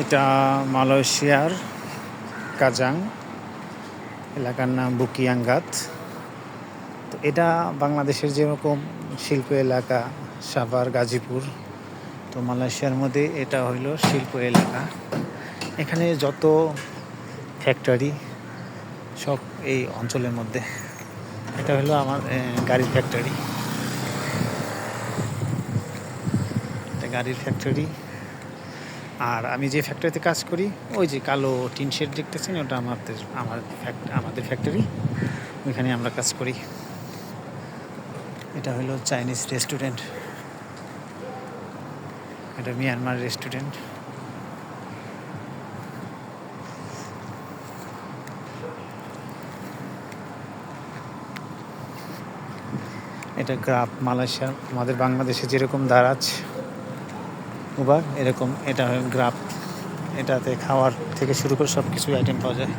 এটা মালয়েশিয়ার কাজাং এলাকার নাম বুকিয়াঙ্গাত। তো এটা বাংলাদেশের যেরকম শিল্প এলাকা সাভার গাজীপুর, তো মালয়েশিয়ার মধ্যে এটা হইল শিল্প এলাকা। এখানে যত ফ্যাক্টরি সব এই অঞ্চলের মধ্যে। এটা হলো আমার গাড়ির ফ্যাক্টরি, এটা গাড়ির ফ্যাক্টরি। আর আমি যে ফ্যাক্টরিতে কাজ করি, ওই যে কালো টিন শেড দেখতেছেন, ওটা আমাদের ফ্যাক্টরি, ওইখানে আমরা কাজ করি। এটা হলো চাইনিজ রেস্টুরেন্ট, এটা মিয়ানমার রেস্টুরেন্ট। এটা গ্রাফ মালয়েশিয়া, আমাদের বাংলাদেশে যেরকম দারাজ উবার, এরকম এটা গ্রাফ। এটাতে খাওয়ার থেকে শুরু করে সব কিছু আইটেম পাওয়া যায়।